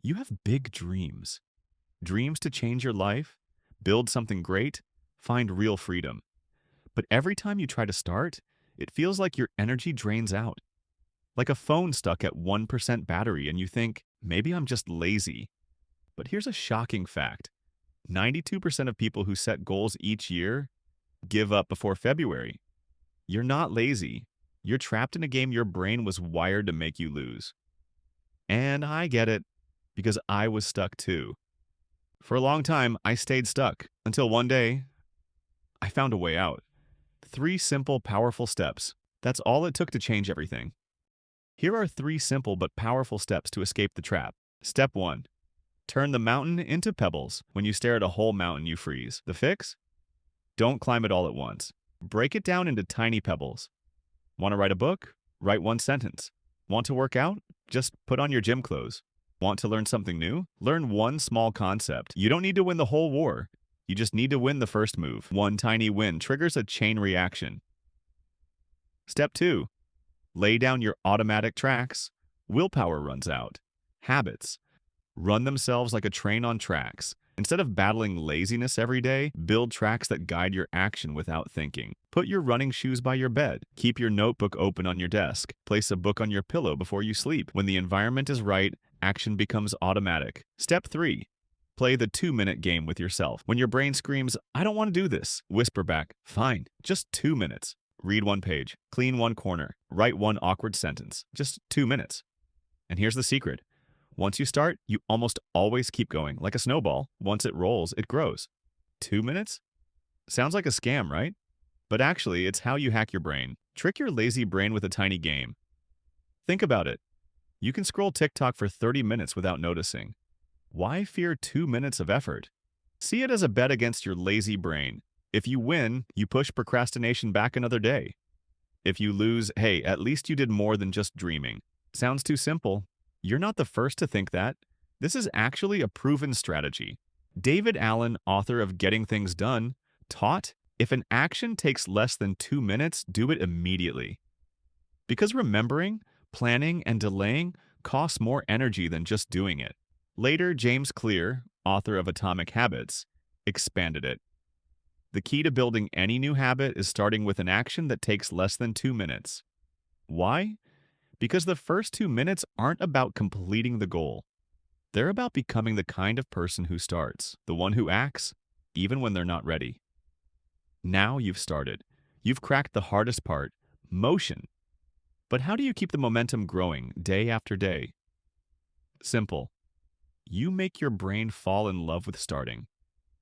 You have big dreams. Dreams to change your life, build something great, find real freedom. But every time you try to start, it feels like your energy drains out. Like a phone stuck at 1% battery and you think, maybe I'm just lazy. But here's a shocking fact. 92% of people who set goals each year give up before February. You're not lazy. You're trapped in a game your brain was wired to make you lose. And I get it, because I was stuck too. For a long time, I stayed stuck, until one day, I found a way out. 3 simple, powerful steps. That's all it took to change everything. Here are 3 simple but powerful steps to escape the trap. Step 1. Turn the mountain into pebbles. When you stare at a whole mountain, you freeze. The fix? Don't climb it all at once. Break it down into tiny pebbles. Want to write a book? Write 1 sentence. Want to work out? Just put on your gym clothes. Want to learn something new? Learn 1 small concept. You don't need to win the whole war. You just need to win the first move. 1 tiny win triggers a chain reaction. Step 2. Lay down your automatic tracks. Willpower runs out. Habits run themselves like a train on tracks. Instead of battling laziness every day, build tracks that guide your action without thinking. Put your running shoes by your bed. Keep your notebook open on your desk. Place a book on your pillow before you sleep. When the environment is right, action becomes automatic. Step 3. Play the 2-minute game with yourself. When your brain screams, I don't want to do this, whisper back, fine, just 2 minutes. Read 1 page, clean 1 corner, write 1 awkward sentence. Just 2 minutes. And here's the secret. Once you start, you almost always keep going. Like a snowball, once it rolls, it grows. 2 minutes? Sounds like a scam, right? But actually, it's how you hack your brain. Trick your lazy brain with a tiny game. Think about it. You can scroll TikTok for 30 minutes without noticing. Why fear 2 minutes of effort? See it as a bet against your lazy brain. If you win, you push procrastination back another day. If you lose, hey, at least you did more than just dreaming. Sounds too simple. You're not the first to think that. This is actually a proven strategy. David Allen, author of Getting Things Done, taught if an action takes less than 2 minutes, do it immediately. Because remembering, planning, and delaying costs more energy than just doing it. Later, James Clear, author of Atomic Habits, expanded it. The key to building any new habit is starting with an action that takes less than 2 minutes. Why? Because the first 2 minutes aren't about completing the goal. They're about becoming the kind of person who starts, the one who acts, even when they're not ready. Now you've started. You've cracked the hardest part, motion. But how do you keep the momentum growing day after day? Simple. You make your brain fall in love with starting.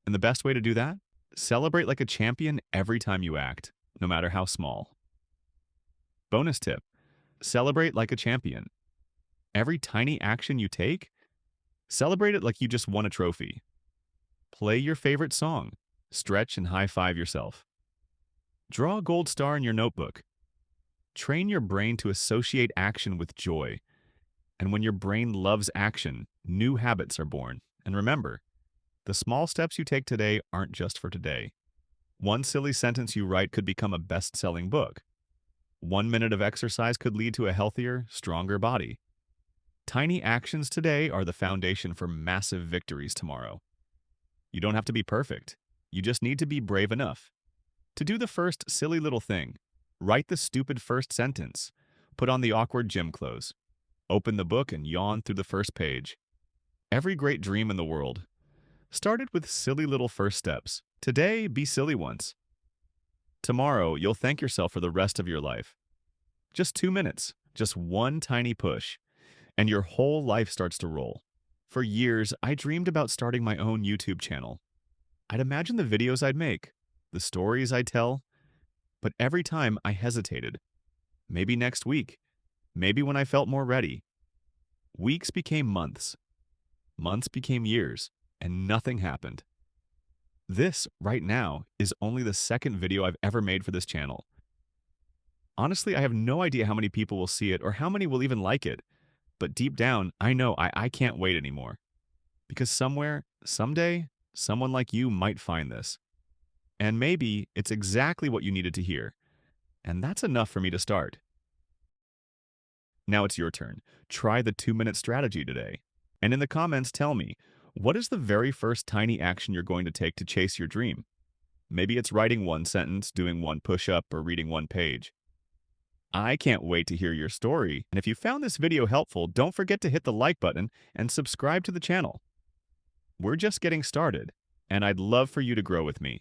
And the best way to do that? Celebrate like a champion every time you act, no matter how small. Bonus tip. Celebrate like a champion. Every tiny action you take, celebrate it like you just won a trophy. Play your favorite song. Stretch and high-five yourself. Draw a gold star in your notebook. Train your brain to associate action with joy. And when your brain loves action, new habits are born. And remember, the small steps you take today aren't just for today. 1 silly sentence you write could become a best-selling book. 1 minute of exercise could lead to a healthier, stronger body. Tiny actions today are the foundation for massive victories tomorrow. You don't have to be perfect. You just need to be brave enough. To do the first silly little thing, write the stupid first sentence, put on the awkward gym clothes, open the book and yawn through the first page. Every great dream in the world started with silly little first steps. Today, be silly ones. Tomorrow, you'll thank yourself for the rest of your life. Just 2 minutes, just 1 tiny push, and your whole life starts to roll. For years, I dreamed about starting my own YouTube channel. I'd imagine the videos I'd make, the stories I'd tell, but every time I hesitated. Maybe next week, maybe when I felt more ready. Weeks became months. Months became years, and nothing happened. This, right now, is only the 2nd video I've ever made for this channel. Honestly, I have no idea how many people will see it or how many will even like it. But deep down, I know I can't wait anymore. Because somewhere, someday, someone like you might find this. And maybe it's exactly what you needed to hear. And that's enough for me to start. Now it's your turn. Try the 2-minute strategy today. And in the comments, tell me, what is the very first tiny action you're going to take to chase your dream? Maybe it's writing one sentence, doing one push-up, or reading one page. I can't wait to hear your story. And if you found this video helpful, don't forget to hit the like button and subscribe to the channel. We're just getting started, and I'd love for you to grow with me.